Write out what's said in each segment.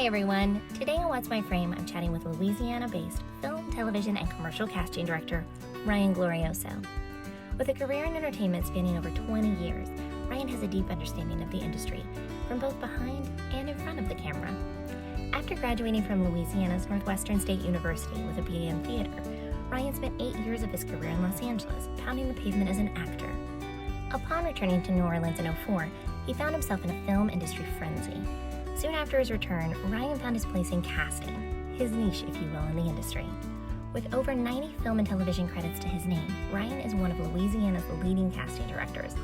everyone. Today on What's My Frame, I'm chatting with Louisiana-based film, television, and commercial casting director Ryan Glorioso. With a career in entertainment spanning over 20 years, Ryan has a deep understanding of the industry, from both behind and in front of the camera. After graduating from Louisiana's Northwestern State University with a BA in theater, Ryan spent 8 years of his career in Los Angeles, pounding the pavement as an actor. Upon returning to New Orleans in '04, he found himself in a film industry frenzy. Soon after his return, Ryan found his place in casting, his niche, if you will, in the industry. With over 90 film and television credits to his name, Ryan is one of Louisiana's leading casting directors.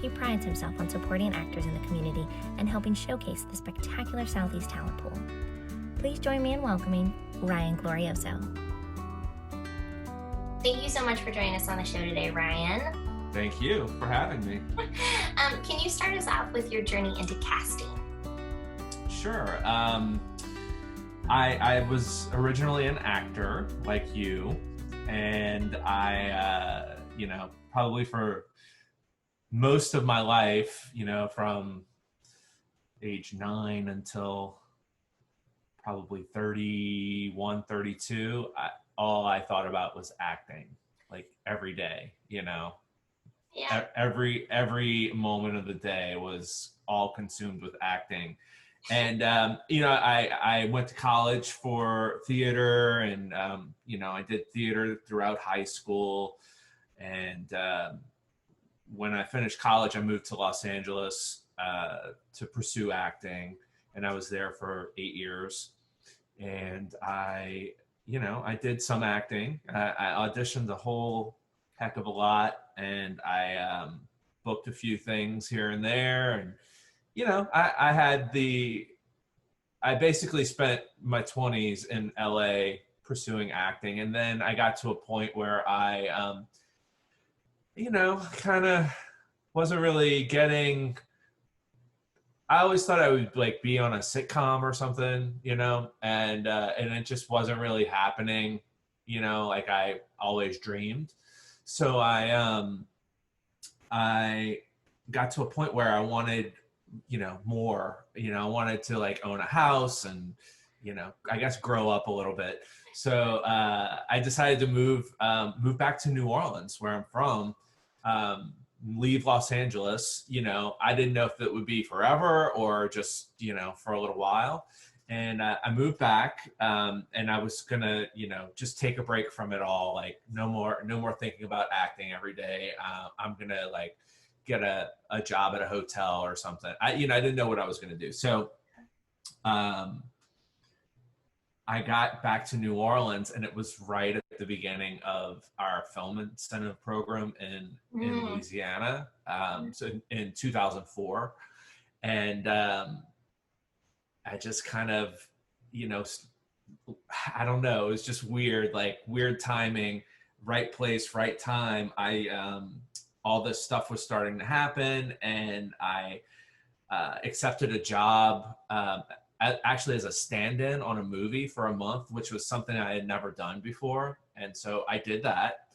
He prides himself on supporting actors in the community and helping showcase the spectacular Southeast talent pool. Please join me in welcoming Ryan Glorioso. Thank you so much for joining us on the show today, Ryan. Thank you for having me. Can you start us off with your journey into casting? Sure. I was originally an actor like you, and I, probably for most of my life, from age 9 until probably 31, 32, all I thought about was acting, like every day, Yeah. Every moment of the day was all consumed with acting. And, I went to college for theater and, I did theater throughout high school. And when I finished college, I moved to Los Angeles to pursue acting. And I was there for 8 years. And I did some acting. I auditioned a whole heck of a lot. And I booked a few things here and there. And I basically spent my 20s in LA pursuing acting. And then I got to a point where I, kind of wasn't really getting, I always thought I would be on a sitcom or something, and it just wasn't really happening, like I always dreamed. So I got to a point where I wanted, more, I wanted to own a house and, I guess grow up a little bit. So I decided to move back to New Orleans, where I'm from, leave Los Angeles. I didn't know if it would be forever or just, for a little while. And I moved back and I was gonna, just take a break from it all. No more thinking about acting every day. I'm gonna get a job at a hotel or something. I didn't know what I was going to do. So I got back to New Orleans, and it was right at the beginning of our film incentive program in Louisiana. So in 2004. And I just kind of, I don't know, it was just weird, weird timing, right place, right time. All this stuff was starting to happen, and I accepted a job actually as a stand-in on a movie for a month, which was something I had never done before. And so I did that,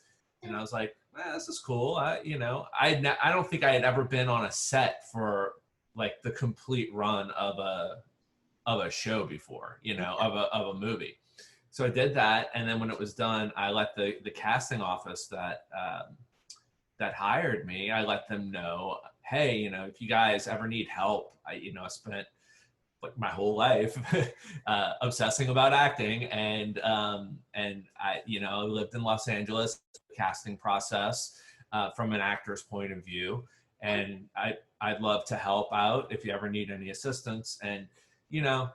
and I was like, this is cool. I don't think I had ever been on a set for the complete run of a show before, of a movie. So I did that, and then when it was done, I let the casting office that hired me, I let them know, hey, if you guys ever need help, I spent my whole life obsessing about acting, and I lived in Los Angeles, casting process from an actor's point of view, and I'd love to help out if you ever need any assistance. And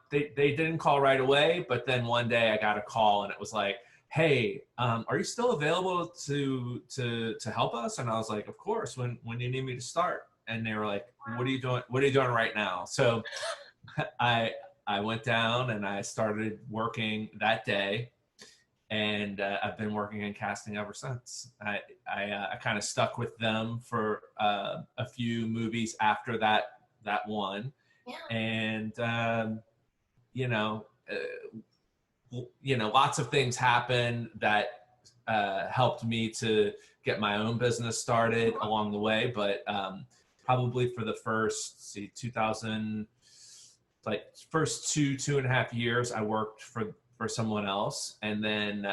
they didn't call right away, but then one day I got a call, and it was like, hey, are you still available to help us? And I was like, of course. When do you need me to start? And they were like, what are you doing right now? So I went down and I started working that day, and I've been working in casting ever since. I kind of stuck with them for a few movies after that one. Yeah. And lots of things happened that helped me to get my own business started along the way. But probably for the first, 2000, like first 2.5 years, I worked for someone else. And then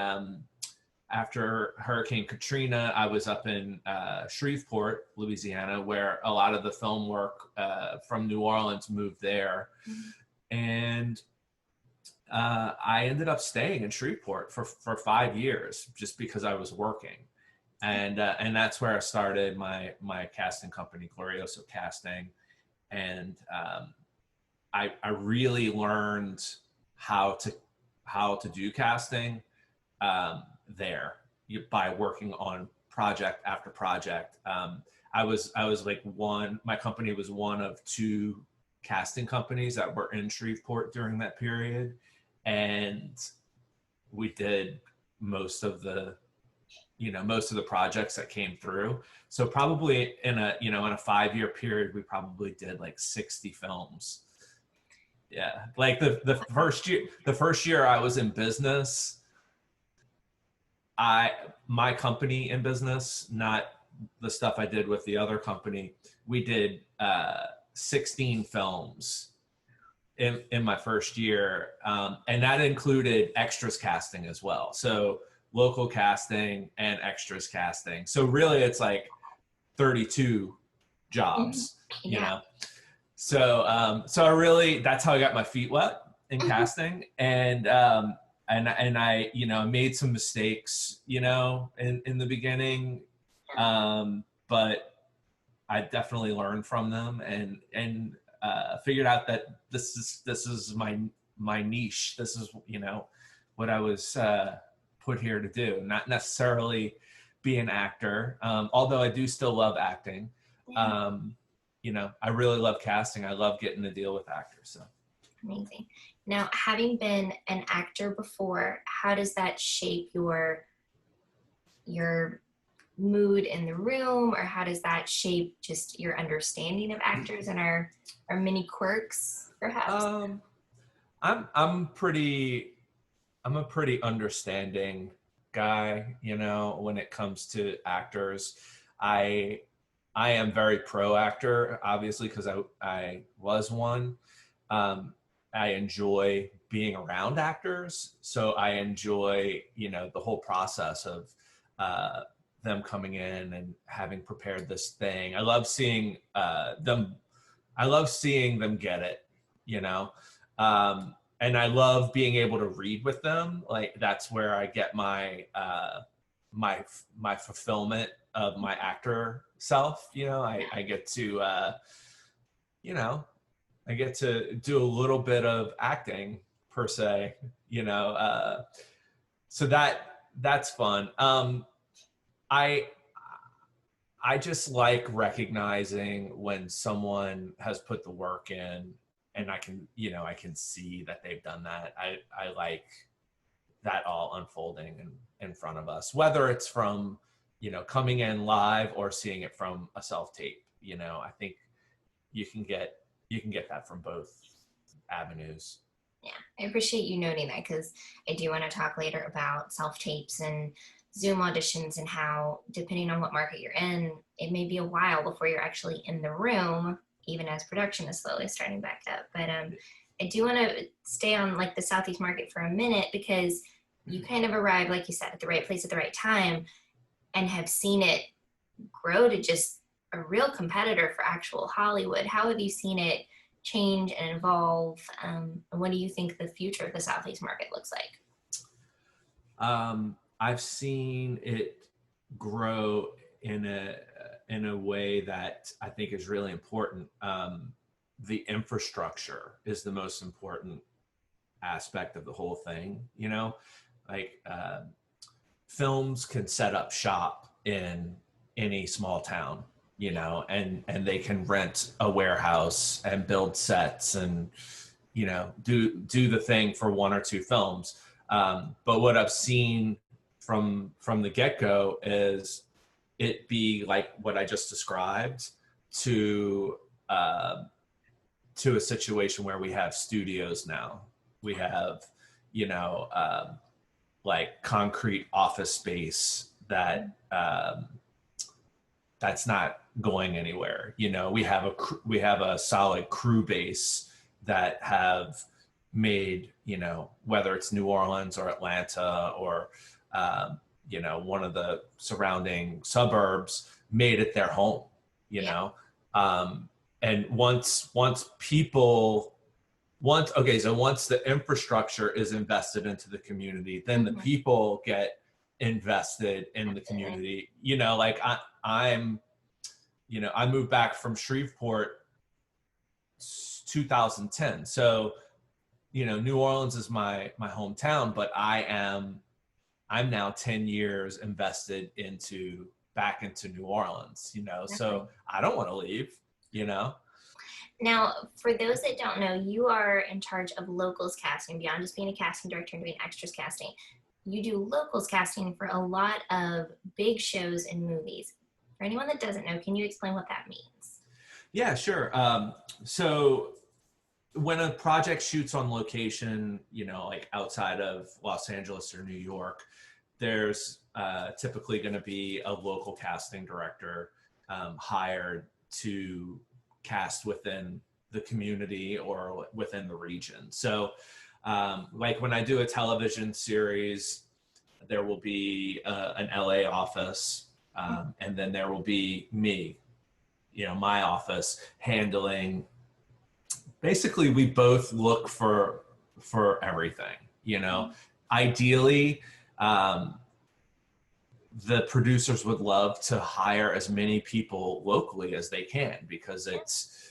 after Hurricane Katrina, I was up in Shreveport, Louisiana, where a lot of the film work from New Orleans moved there. And I ended up staying in Shreveport for 5 years just because I was working. And that's where I started my casting company, Glorioso Casting. And I really learned how to do casting there by working on project after project. I was like my company was one of 2 casting companies that were in Shreveport during that period. And we did most of the projects that came through. So probably in a 5-year period, we probably did like 60 films. Yeah. Like the first year I was in business, my company in business, not the stuff I did with the other company, we did 16 films in my first year. And that included extras casting as well. So local casting and extras casting. So really it's like 32 jobs, you know? So I really, that's how I got my feet wet in casting. And I, made some mistakes, in the beginning. But I definitely learned from them and figured out that this is my niche. This is, what I was put here to do, not necessarily be an actor. Although I do still love acting. I really love casting. I love getting to deal with actors. So amazing. Now, having been an actor before, how does that shape your mood in the room, or how does that shape just your understanding of actors and our many quirks, perhaps? I'm a pretty understanding guy, when it comes to actors. I am very pro actor, obviously, because I was one. I enjoy being around actors. So I enjoy, the whole process of them coming in and having prepared this thing. I love seeing them get it, and I love being able to read with them. Like that's where I get my my fulfillment of my actor self. I get to I get to do a little bit of acting per se, so that's fun. I just like recognizing when someone has put the work in, and I can see that they've done that. I like that all unfolding in front of us, whether it's from, coming in live or seeing it from a self-tape. I think you can get that from both avenues. Yeah, I appreciate you noting that, because I do want to talk later about self-tapes and Zoom auditions and how, depending on what market you're in, it may be a while before you're actually in the room, even as production is slowly starting back up. But I do want to stay on like the Southeast market for a minute, because you kind of arrived, like you said, at the right place at the right time, and have seen it grow to just a real competitor for actual Hollywood. How have you seen it change and evolve? And what do you think the future of the Southeast market looks like? I've seen it grow in a way that I think is really important. The infrastructure is the most important aspect of the whole thing. Films can set up shop in any small town, and they can rent a warehouse and build sets and, do the thing for 1 or 2 films. But what I've seen from the get-go is it be like what I just described to a situation where we have studios now. We have, like concrete office space that that's not going anywhere. We have a solid crew base that have made, whether it's New Orleans or Atlanta or, one of the surrounding suburbs, made it their home, and once the infrastructure is invested into the community, then the people get invested in the community. Like I moved back from Shreveport 2010. So, New Orleans is my hometown, but I'm now 10 years invested back into New Orleans, so I don't want to leave, Now, for those that don't know, you are in charge of locals casting beyond just being a casting director and doing extras casting. You do locals casting for a lot of big shows and movies. For anyone that doesn't know, can you explain what that means? Yeah, sure. So when a project shoots on location, like outside of Los Angeles or New York, there's typically going to be a local casting director hired to cast within the community or within the region. So like when I do a television series, there will be an LA office, and then there will be me, my office handling. Basically, we both look for everything, Ideally, the producers would love to hire as many people locally as they can, because it's,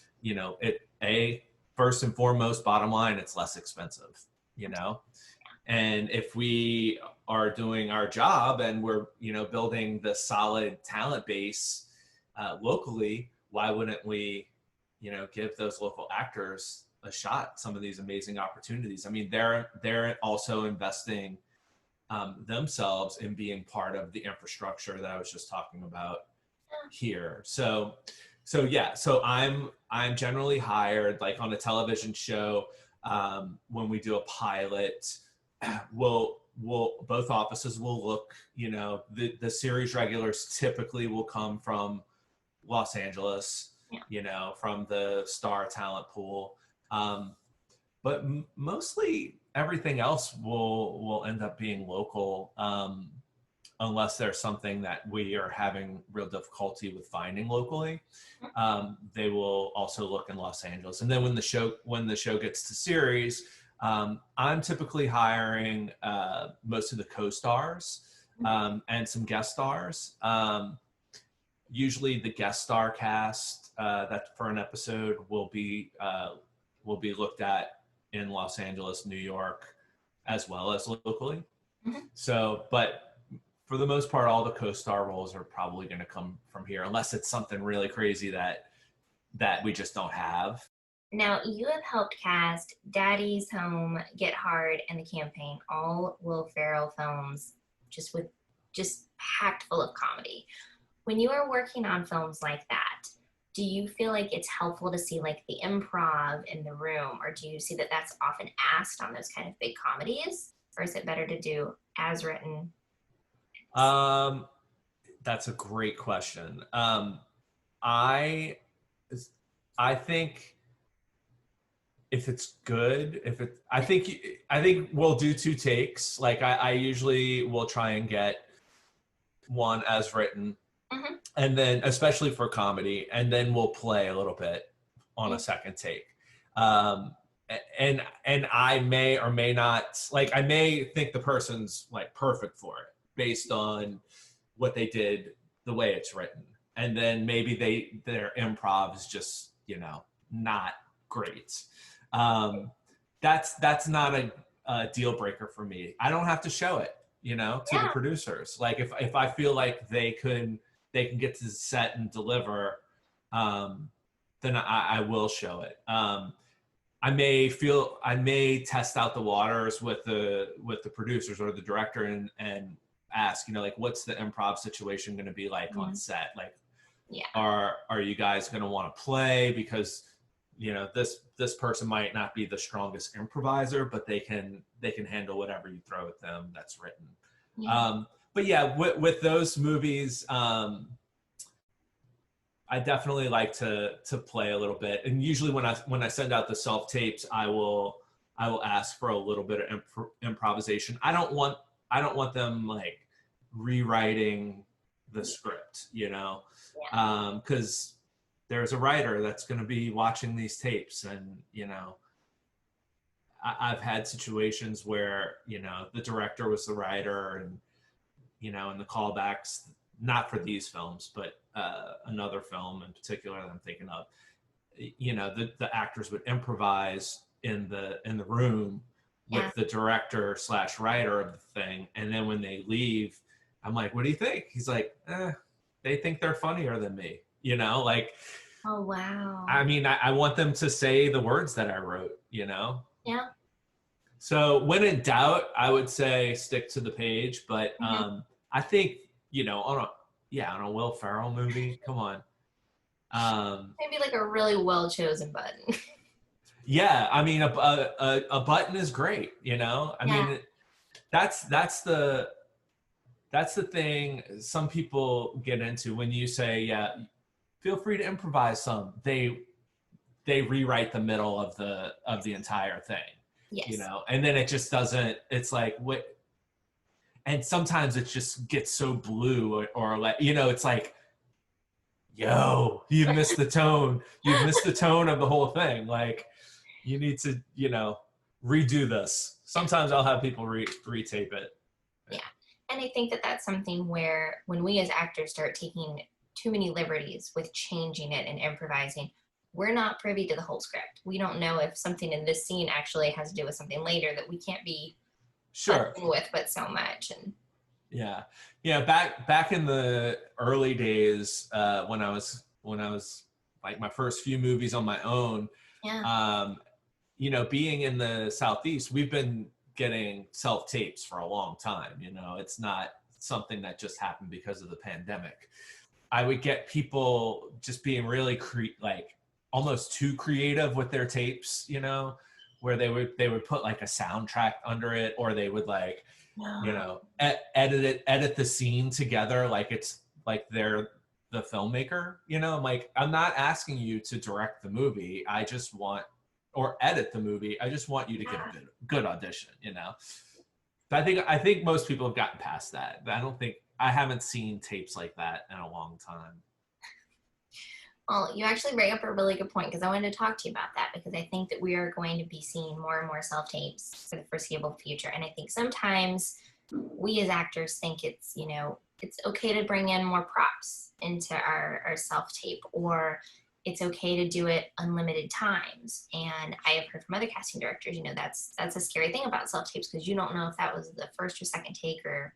first and foremost, bottom line, it's less expensive, and if we are doing our job and we're, building the solid talent base locally, why wouldn't we, give those local actors a shot, some of these amazing opportunities? I mean, they're also investing themselves in being part of the infrastructure that I was just talking about here. So I'm generally hired, like on a television show, when we do a pilot, both offices will look, the series regulars typically will come from Los Angeles, from the star talent pool. But mostly everything else will end up being local, unless there's something that we are having real difficulty with finding locally. They will also look in Los Angeles. And then when the show gets to series, I'm typically hiring most of the co-stars and some guest stars. Usually the guest star cast that for an episode will be looked at in Los Angeles, New York, as well as locally. So, but for the most part, all the co-star roles are probably going to come from here, unless it's something really crazy that we just don't have. Now, you have helped cast Daddy's Home, Get Hard, and The Campaign, all Will Ferrell films, just packed full of comedy. When you are working on films like that, do you feel like it's helpful to see like the improv in the room, or do you see that that's often asked on those kind of big comedies, or is it better to do as written? That's a great question. I think if it's good, I think we'll do 2 takes. Like I usually will try and get one as written, and then especially for comedy, and then we'll play a little bit on a second take. And I may or may not, like I may think the person's like perfect for it based on what they did, the way it's written, and then maybe their improv is just not great. That's not a deal breaker for me. I don't have to show it, to the producers. Like if I feel like they can get to the set and deliver, then I will show it. I may test out the waters with the producers or the director and ask, like, what's the improv situation going to be like on set? Like, are you guys going to want to play? Because, this person might not be the strongest improviser, but they can handle whatever you throw at them that's written. But yeah, with those movies, I I definitely like to play a little bit. And usually when I send out the self tapes, I will ask for a little bit of improvisation. I don't want them like rewriting the script, you know, because there's a writer that's going to be watching these tapes, and you know, I've had situations where, you know, the director was the writer, and you know, in the callbacks, not for these films, but another film in particular that I'm thinking of, you know, the actors would improvise in the room with the director / writer of the thing, and then when they leave, I'm like, what do you think? He's like, they think they're funnier than me, you know, like. Oh wow. I mean, I want them to say the words that I wrote, you know. Yeah. So when in doubt, I would say stick to the page. But I think, you know, on a Will Ferrell movie, come on. Maybe like a really well chosen button. Yeah, I mean, a button is great, you know. I mean, that's the thing some people get into when you say, yeah, feel free to improvise some. They rewrite the middle of the entire thing. Yes. You know, and then it just doesn't, it's like, what, and sometimes it just gets so blue, or like, you know, it's like, yo, you've missed the tone. You've missed the tone of the whole thing. Like, you need to, you know, redo this. Sometimes I'll have people retape it. Yeah. And I think that that's something where when we as actors start taking too many liberties with changing it and improvising, we're not privy to the whole script. We don't know if something in this scene actually has to do with something later that we can't be with but so much. And back in the early days, when I was like my first few movies on my own, you know, being in the Southeast, we've been getting self tapes for a long time. You know, it's not something that just happened because of the pandemic. I would get people just being really like almost too creative with their tapes, you know, where they would put like a soundtrack under it, or they would like, you know, edit the scene together like it's like they're the filmmaker, you know. I'm like, I'm not asking you to direct the movie. I just want, or edit the movie. I just want you to get a good audition, you know. But I think most people have gotten past that. I haven't seen tapes like that in a long time. Well, you actually bring up a really good point, because I wanted to talk to you about that, because I think that we are going to be seeing more and more self-tapes for the foreseeable future. And I think sometimes we as actors think it's, you know, it's okay to bring in more props into our self-tape, or it's okay to do it unlimited times. And I have heard from other casting directors, you know, that's a scary thing about self-tapes, because you don't know if that was the first or second take or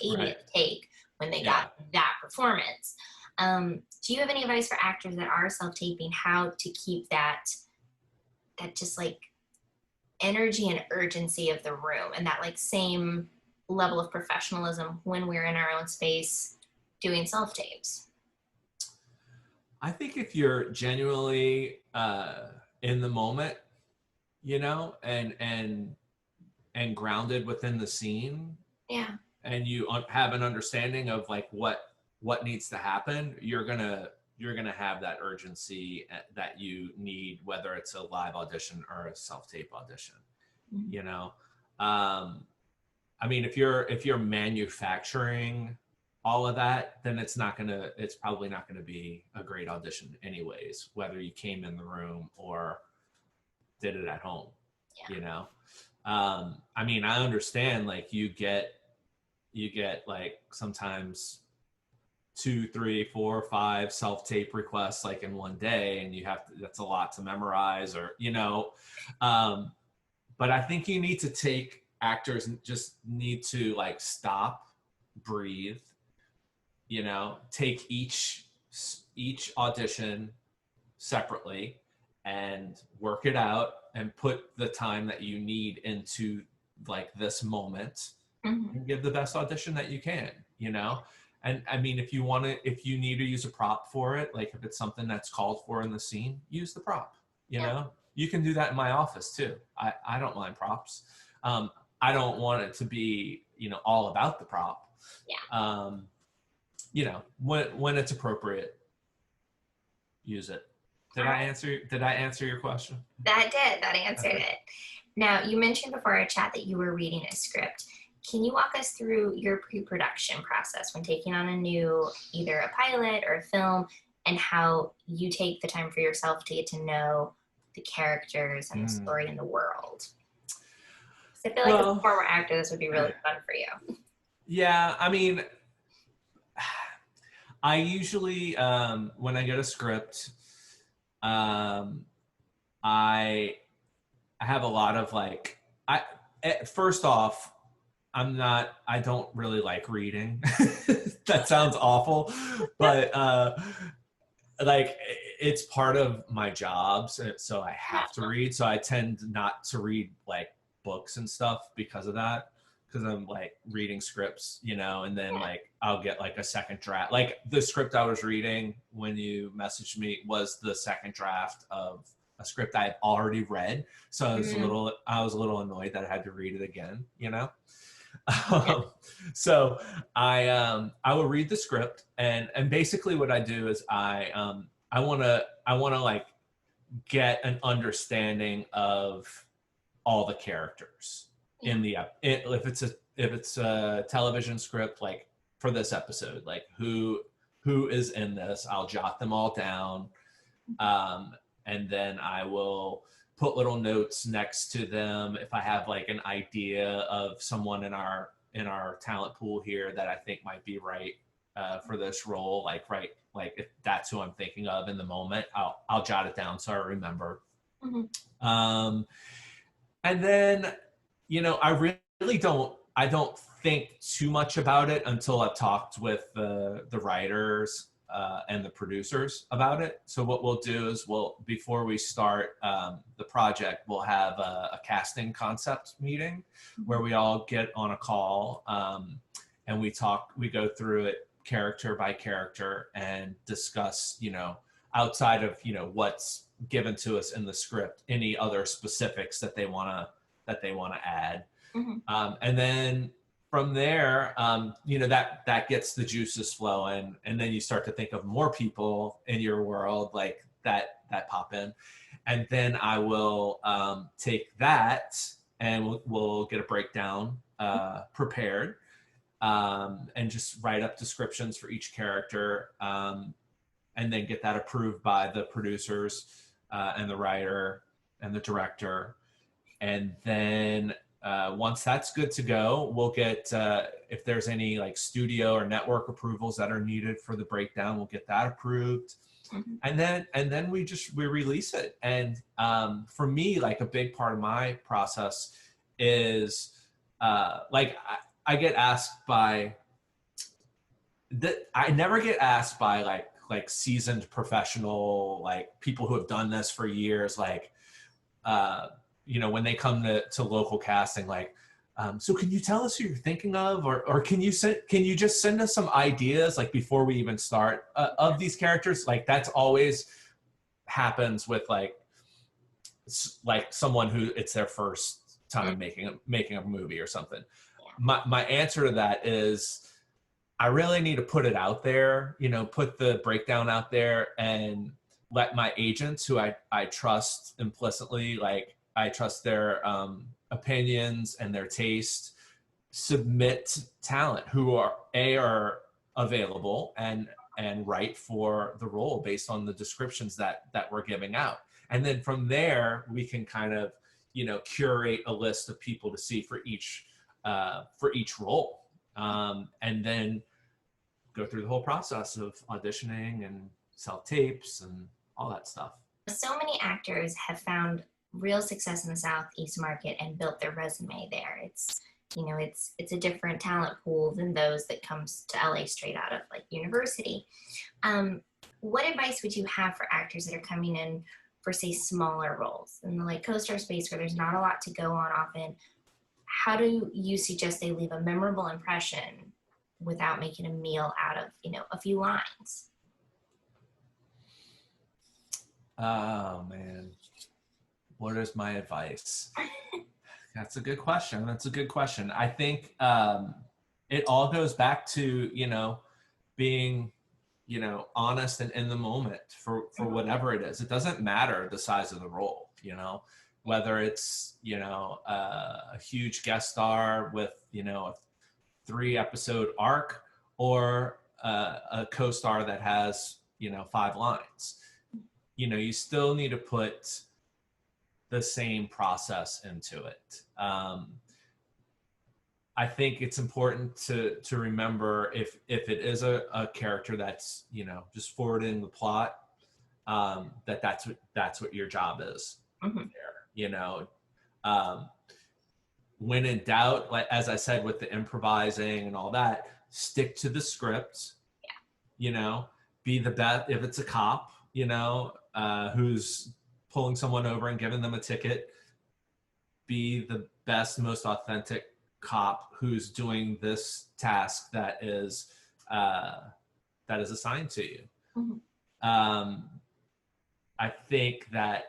the 80th take when they got that performance. Do you have any advice for actors that are self-taping, how to keep that just like energy and urgency of the room, and that like same level of professionalism when we're in our own space doing self-tapes? I think if you're genuinely in the moment, you know, and grounded within the scene, and you have an understanding of like what needs to happen, you're gonna have that urgency that you need, whether it's a live audition or a self-tape audition. You know, I mean, if you're manufacturing all of that, then it's probably not gonna be a great audition anyways, whether you came in the room or did it at home. You know, I mean, I understand, like you get like sometimes 2, 3, 4, 5 self-tape requests like in one day, and that's a lot to memorize, or you know. But I think you need to actors just need to like stop, breathe, you know, take each audition separately and work it out and put the time that you need into like this moment, and give the best audition that you can, you know. And I mean, if you need to use a prop for it, like if it's something that's called for in the scene, use the prop, you know. You can do that in my office too. I don't mind props. I don't want it to be, you know, all about the prop. You know, when it's appropriate. use it. Did I answer your question? That answered it. Now, you mentioned before our chat that you were reading a script. Can you walk us through your pre-production process when taking on a new, either a pilot or a film, and how you take the time for yourself to get to know the characters and the story and the world? So I feel like as a former actor, this would be really fun for you. Yeah, I mean, I usually, when I get a script, I have a lot of like, first off, I don't really like reading. That sounds awful, but like it's part of my job, so I have to read. So I tend not to read like books and stuff because of that, because I'm like reading scripts, and then like I'll get like a second draft. Like the script I was reading when you messaged me was the second draft of a script I had already read. So I was a little annoyed that I had to read it again, So I will read the script, and basically what I do is I want to like get an understanding of all the characters in the if it's a television script, like for this episode, like who is in this, I'll jot them all down, and then I will put little notes next to them if I have like an idea of someone in our talent pool here that I think might be right for this role, like if that's who I'm thinking of in the moment, I'll jot it down so I remember. And then, I really don't think too much about it until I've talked with the writers and the producers about it. So what we'll do is before we start the project, we'll have a casting concept meeting where we all get on a call and we go through it character by character and discuss, outside of, what's given to us in the script, any other specifics that they want to add. And then from there, that gets the juices flowing, and then you start to think of more people in your world like that pop in, and then I will take that and we'll get a breakdown prepared, and just write up descriptions for each character, and then get that approved by the producers and the writer and the director, and then once that's good to go, we'll get if there's any like studio or network approvals that are needed for the breakdown, we'll get that approved, and then we release it. And for me, like a big part of my process is like I get asked by I never get asked by like seasoned professional, like people who have done this for years, like when they come to local casting, like, so can you tell us who you're thinking of, or can you just send us some ideas, like before we even start, of these characters? Like that's always happens with like someone who it's their first time making a movie or something. My answer to that is I really need to put it out there, put the breakdown out there and let my agents, who I trust implicitly, like I trust their opinions and their taste, submit talent who are available and right for the role based on the descriptions that we're giving out. And then from there, we can kind of, curate a list of people to see for each role. And then go through the whole process of auditioning and self-tapes and all that stuff. So many actors have found real success in the Southeast market and built their resume there. It's a different talent pool than those that comes to LA straight out of like university. What advice would you have for actors that are coming in for, say, smaller roles in the like co-star space where there's not a lot to go on often? How do you suggest they leave a memorable impression without making a meal out of, a few lines? Oh man, what is my advice? That's a good question. I think it all goes back to, being, you know, honest and in the moment for whatever it is. It doesn't matter the size of the role, you know, whether it's, you know, a huge guest star with, you know, a 3-episode arc, or a co-star that has, you know, 5 lines. You know, you still need to put the same process into it. I think it's important to remember if it is a character that's, you know, just forwarding the plot, that's what your job is. There, you know. When in doubt, like as I said with the improvising and all that, stick to the script. You know, be the best. If it's a cop, you know, who's pulling someone over and giving them a ticket, be the best, most authentic cop who's doing this task that is assigned to you. I think that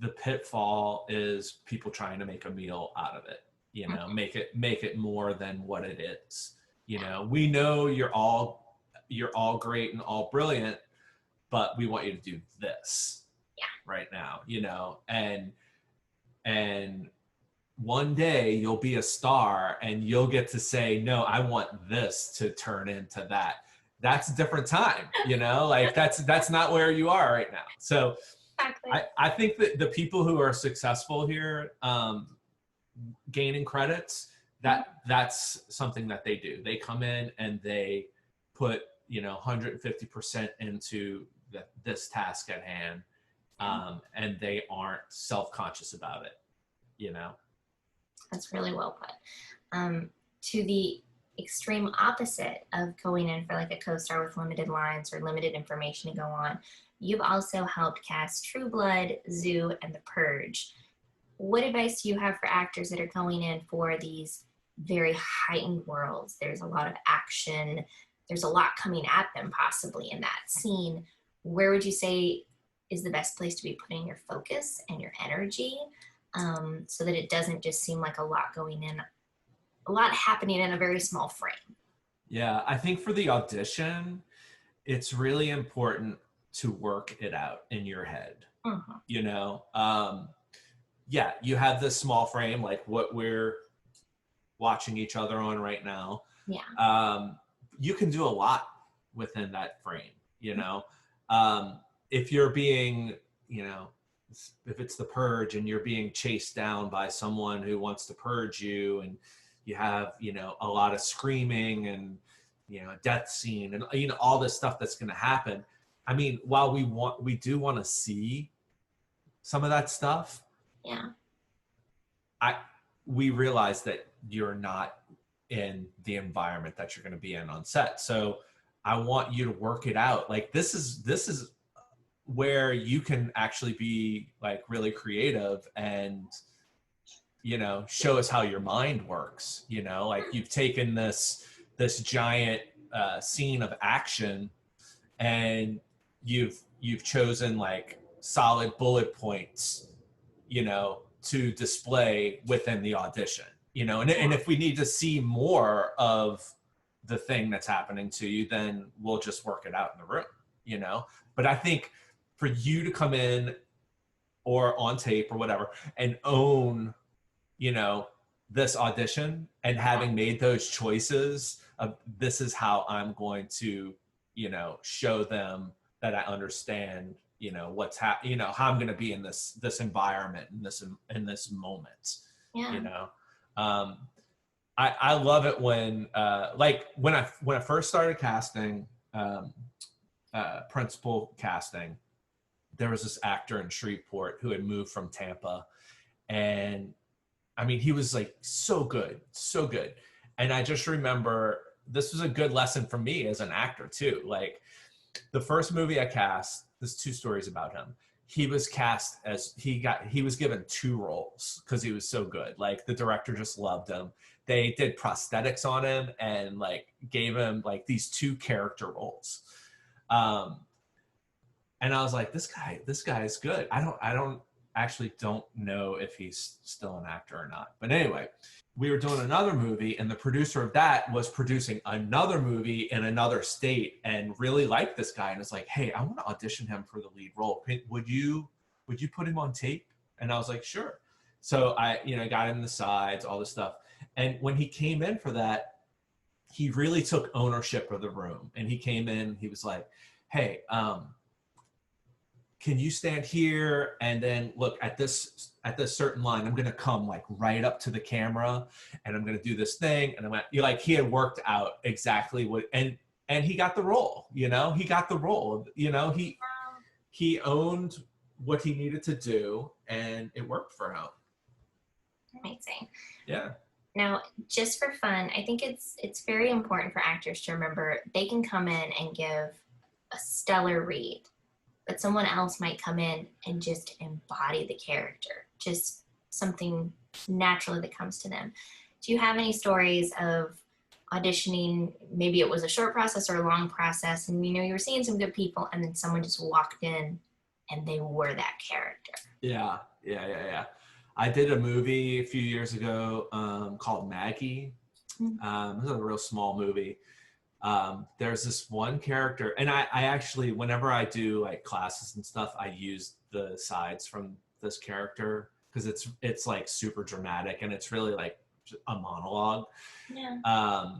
the pitfall is people trying to make a meal out of it, you know, make it more than what it is. You know, we know you're all great and all brilliant, but we want you to do this right now, you know, and one day you'll be a star and you'll get to say, no, I want this to turn into that. That's a different time, you know, like that's not where you are right now. So exactly. I think that the people who are successful here, gaining credits, that's something that they do. They come in and they put, you know, 150% into this task at hand, and they aren't self-conscious about it, you know. That's really well put. To the extreme opposite of going in for like a co-star with limited lines or limited information to go on, you've also helped cast True Blood, Zoo, and The Purge. What advice do you have for actors that are going in for these very heightened worlds? There's a lot of action. There's a lot coming at them possibly in that scene. Where would you say is the best place to be putting your focus and your energy, so that it doesn't just seem like a lot going in, a lot happening in a very small frame? Yeah, I think for the audition, it's really important to work it out in your head. You know, yeah, you have this small frame like what we're watching each other on right now. Yeah. You can do a lot within that frame, you know. If you're being, you know, if it's the purge and you're being chased down by someone who wants to purge you, and you have, you know, a lot of screaming and, you know, a death scene and, you know, all this stuff that's going to happen. I mean, while we do want to see some of that stuff, yeah, we realize that you're not in the environment that you're going to be in on set. So I want you to work it out. Like this is where you can actually be like really creative and, you know, show us how your mind works. You know, like you've taken this giant scene of action and you've chosen like solid bullet points, you know, to display within the audition, you know, and if we need to see more of the thing that's happening to you, then we'll just work it out in the room, you know. But I think for you to come in or on tape or whatever and own, you know, this audition and having made those choices of this is how I'm going to, you know, show them that I understand, you know, you know, how I'm going to be in this environment, in this moment, you know. I love it when, like when I first started casting, principal casting, there was this actor in Shreveport who had moved from Tampa, and I mean, he was like so good. And I just remember this was a good lesson for me as an actor too. Like the first movie I cast, there's 2 stories about him. He was cast as he was given 2 roles because he was so good. Like the director just loved him. They did prosthetics on him and like gave him like these 2 character roles. And I was like, this guy is good. I don't actually don't know if he's still an actor or not. But anyway, we were doing another movie, and the producer of that was producing another movie in another state and really liked this guy. And it's like, hey, I want to audition him for the lead role. Would you put him on tape? And I was like, sure. So I, got him the sides, all this stuff. And when he came in for that, he really took ownership of the room. And he came in, he was like, hey, can you stand here? And then look at this certain line, I'm going to come like right up to the camera and I'm going to do this thing. And he had worked out exactly what, and he got the role, he got the role, he owned what he needed to do and it worked for him. Amazing. Yeah. Now, just for fun, I think it's very important for actors to remember they can come in and give a stellar read, but someone else might come in and just embody the character, just something naturally that comes to them. Do you have any stories of auditioning? Maybe it was a short process or a long process, and you were seeing some good people, and then someone just walked in and they were that character. Yeah. I did a movie a few years ago called Maggie. It was a real small movie. There's this one character, and I actually, whenever I do like classes and stuff, I use the sides from this character because it's like super dramatic and it's really like a monologue. Yeah.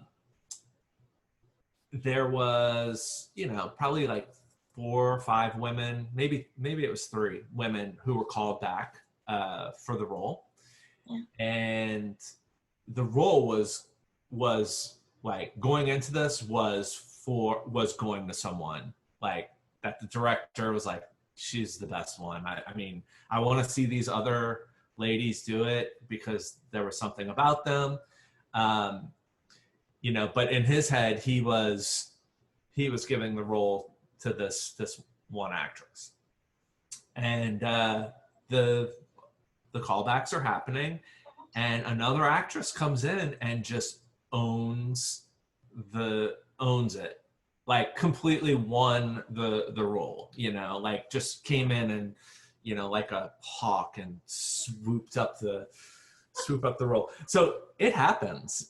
There was, probably like 4 or 5 women, maybe it was 3 women who were called back for the role. Yeah. And the role was like going into this was going to someone like that the director was like, she's the best one. I mean, I want to see these other ladies do it because there was something about them. But in his head, he was giving the role to this one actress. And the callbacks are happening and another actress comes in and just owns it, like completely won the role, like just came in and like a hawk and swooped up the role. So it happens.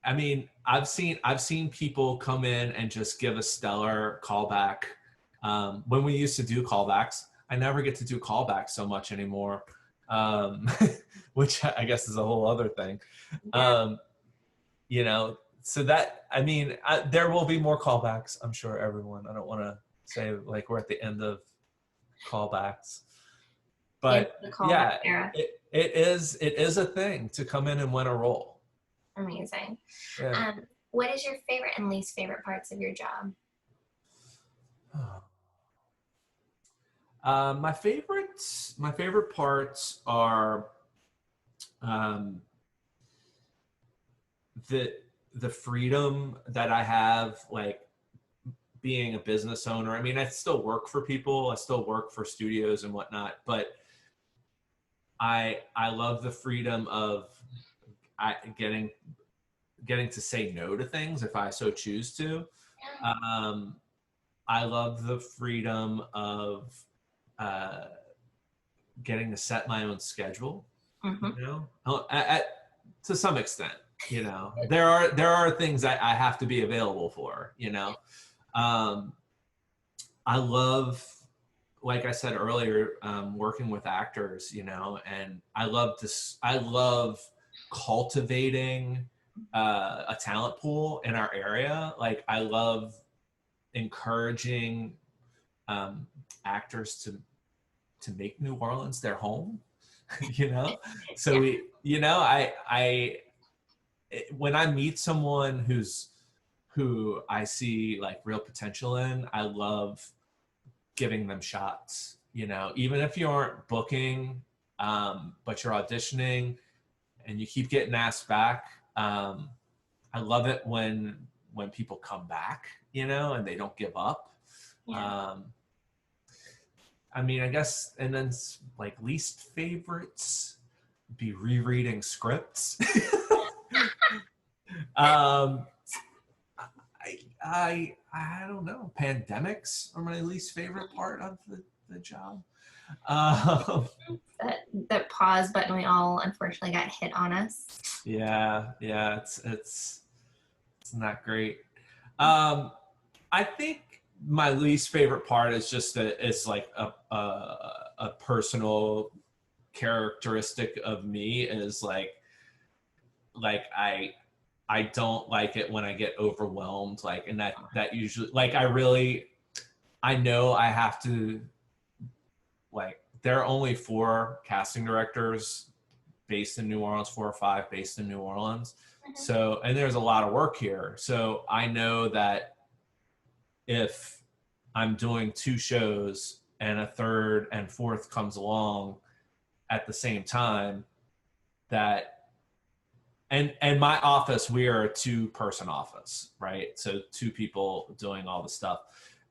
I mean, I've seen people come in and just give a stellar callback. When we used to do callbacks, I never get to do callbacks so much anymore. Which I guess is a whole other thing. So that, I mean, there will be more callbacks, I'm sure, everyone. I don't want to say like we're at the end of callbacks, but yeah, it is a thing to come in and win a role. Amazing. Yeah. What is your favorite and least favorite parts of your job? My favorite parts are the freedom that I have, like being a business owner. I mean, I still work for people, I still work for studios and whatnot, but I love the freedom of getting to say no to things if I so choose to. I love the freedom of getting to set my own schedule. To some extent, there are things that I have to be available for. I love, like I said earlier, working with actors, and I love cultivating a talent pool in our area. Like I love encouraging actors to make New Orleans their home. So when I meet someone who I see like real potential in, I love giving them shots, even if you aren't booking, but you're auditioning and you keep getting asked back. I love it when people come back, and they don't give up. Yeah. I mean, I guess, and then like least favorites be rereading scripts. I don't know. Pandemics are my least favorite part of the the job. Um, that pause button we all unfortunately got hit on us. yeah, it's not great. I think my least favorite part is just that it's like a personal characteristic of me is like I don't like it when I get overwhelmed, like, and that usually, like, I know I have to, like, there are only 4 casting directors based in New Orleans, 4 or 5 based in New Orleans. So, and there's a lot of work here. So I know that if I'm doing 2 shows and a third and fourth comes along at the same time, that and my office, we are a 2-person office, right? So 2 people doing all the stuff.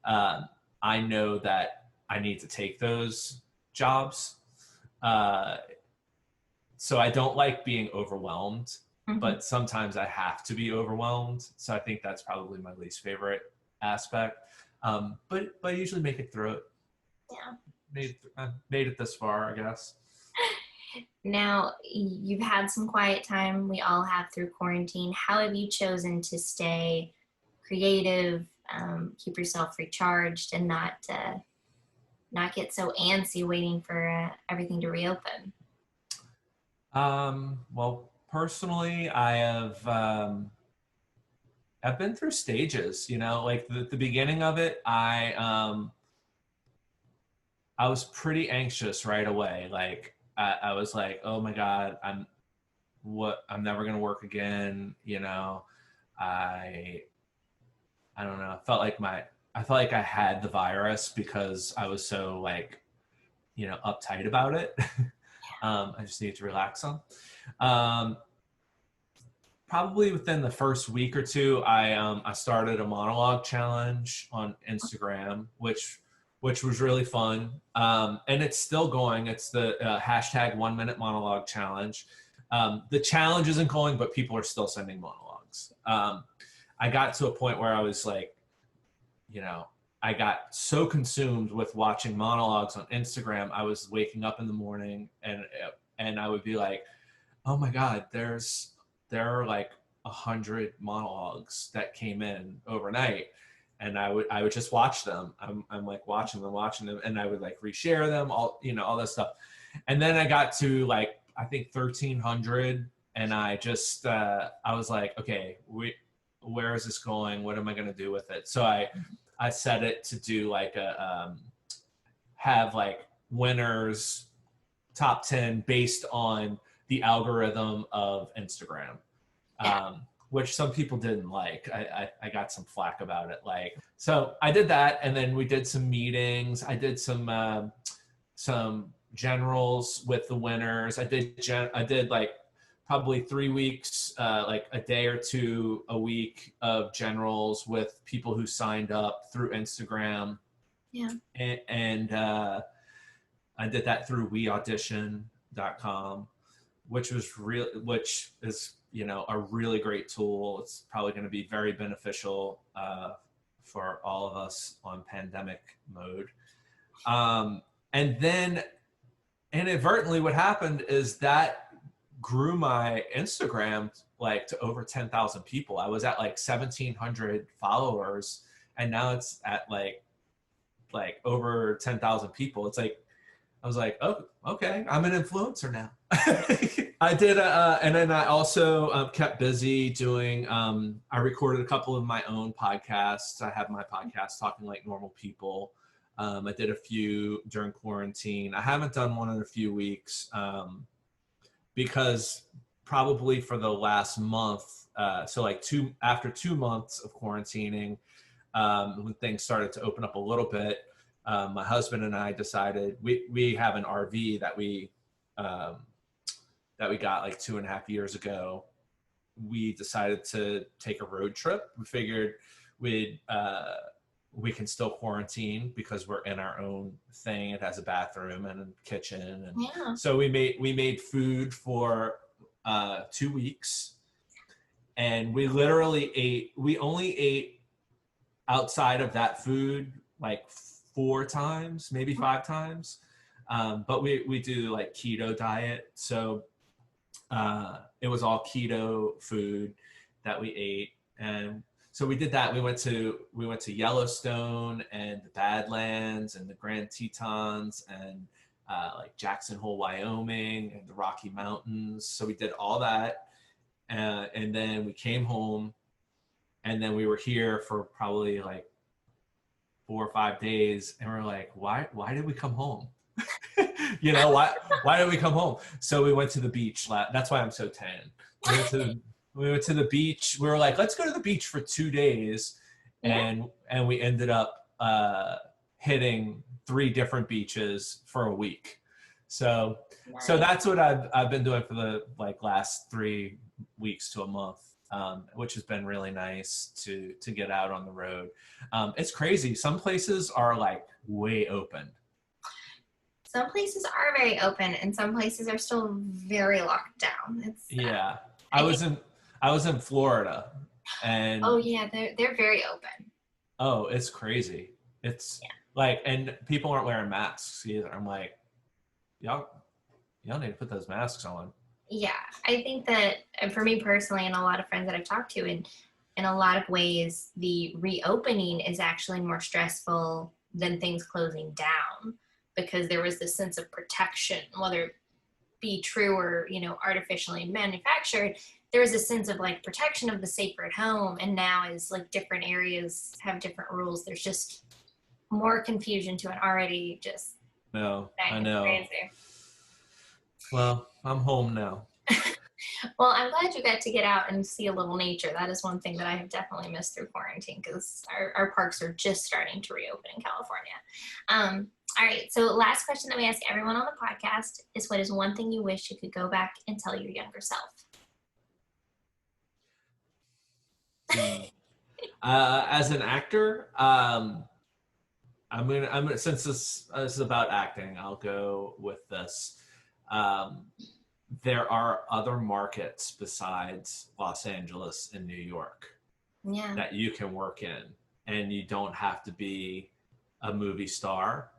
I know that I need to take those jobs. So I don't like being overwhelmed, but sometimes I have to be overwhelmed. So I think that's probably my least favorite aspect. But I usually make it through it. Yeah. Made it this far, I guess. Now, you've had some quiet time. We all have through quarantine. How have you chosen to stay creative, keep yourself recharged, and not get so antsy waiting for everything to reopen? Well, personally, I've been through stages, you know, like the beginning of it, I was pretty anxious right away. Like I was like, oh my God, I'm never going to work again. You know, I don't know. I felt like I had the virus because I was so, like, you know, uptight about it. I just needed to relax some. Probably within the first week or 2, I started a monologue challenge on Instagram, which was really fun. And it's still going. It's the hashtag 1 minute monologue challenge. The challenge isn't going, but people are still sending monologues. I got to a point where I was like, you know, I got so consumed with watching monologues on Instagram. I was waking up in the morning and I would be like, oh my God, there are like 100 monologues that came in overnight. And I would just watch them. I'm like watching them, and I would like reshare them, all, you know, all this stuff. And then I got to, like, I think 1,300, and I just I was like, okay, where is this going? What am I going to do with it? So I set it to do like have like winners, top 10 based on the algorithm of Instagram. Which some people didn't like. I got some flack about it. Like, so I did that, and then we did some meetings. I did some generals with the winners. I did like probably 3 weeks, like a day or 2 a week of generals with people who signed up through Instagram. Yeah. And I did that through weaudition.com, which is, you know, a really great tool. It's probably going to be very beneficial for all of us on pandemic mode. And then inadvertently, what happened is that grew my Instagram like to over 10,000 people. I was at like 1,700 followers, and now it's at like over 10,000 people. It's like, I was like, oh, okay, I'm an influencer now. I did, and then I also kept busy doing, I recorded a couple of my own podcasts. I have my podcast, Talking Like Normal People. I did a few during quarantine. I haven't done one in a few weeks because probably for the last month, so like after 2 months of quarantining, when things started to open up a little bit, my husband and I decided we have an RV that we got like 2.5 years ago. We decided to take a road trip. We figured we can still quarantine because we're in our own thing. It has a bathroom and a kitchen, and so we made food for 2 weeks, and we literally we only ate outside of that food like 4 times, maybe 5 times. But we do like keto diet. So it was all keto food that we ate. And so we did that. We went to Yellowstone and the Badlands and the Grand Tetons and like Jackson Hole, Wyoming and the Rocky Mountains. So we did all that. And then we came home, and then we were here for probably like 4 or 5 days. And we're like, why did we come home? You know, why did we come home? So we went to the beach. That's why I'm so tan. We went to the beach. We were like, let's go to the beach for 2 days. And we ended up hitting 3 different beaches for a week. So that's what I've been doing for the like last 3 weeks to a month, which has been really nice to get out on the road. It's crazy. Some places are like way open. Some places are very open, and some places are still very locked down. I was in Florida, and oh yeah, they're very open. Oh, it's crazy. It's like, and people aren't wearing masks either. I'm like, y'all need to put those masks on. Yeah, I think that for me personally, and a lot of friends that I've talked to, in a lot of ways, the reopening is actually more stressful than things closing down, because there was this sense of protection, whether it be true or, you know, artificially manufactured. There was a sense of like protection of the safer at home, and now as like different areas have different rules, there's just more confusion to an already just. No, I know. Crazy. Well, I'm home now. Well, I'm glad you got to get out and see a little nature. That is one thing that I have definitely missed through quarantine, because our parks are just starting to reopen in California. All right, so last question that we ask everyone on the podcast is, what is one thing you wish you could go back and tell your younger self? As an actor, I'm gonna since this is about acting, I'll go with this. There are other markets besides Los Angeles and New York that you can work in, and you don't have to be a movie star.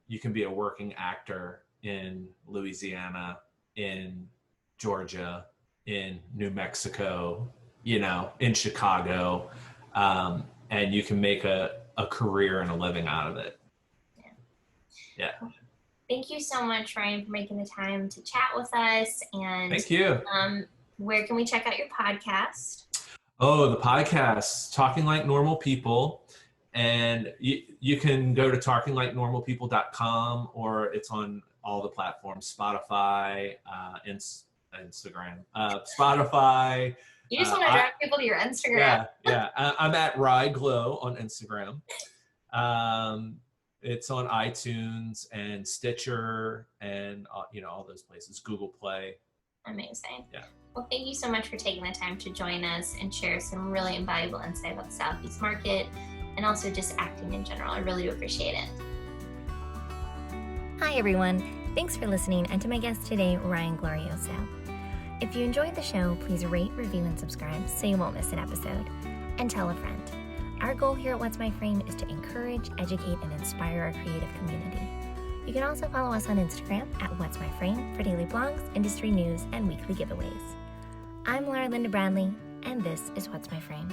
You can be a working actor in Louisiana, in Georgia, in New Mexico, you know, in Chicago, and you can make a career and a living out of it. Yeah. Thank you so much, Ryan, for making the time to chat with us. And thank you. Where can we check out your podcast? Oh, the podcast, Talking Like Normal People. And you can go to talkinglikenormalpeople.com, or it's on all the platforms, Spotify, Instagram, Spotify. You just want to drive people to your Instagram. Yeah. I'm at RyeGlow on Instagram. It's on iTunes and Stitcher and all those places, Google Play. Amazing. Yeah. Well, thank you so much for taking the time to join us and share some really invaluable insight about the Southeast market, and also just acting in general. I really do appreciate it. Hi, everyone. Thanks for listening, and to my guest today, Ryan Glorioso. If you enjoyed the show, please rate, review, and subscribe so you won't miss an episode. And tell a friend. Our goal here at What's My Frame is to encourage, educate, and inspire our creative community. You can also follow us on Instagram at What's My Frame for daily blogs, industry news, and weekly giveaways. I'm Laura Linda Bradley, and this is What's My Frame.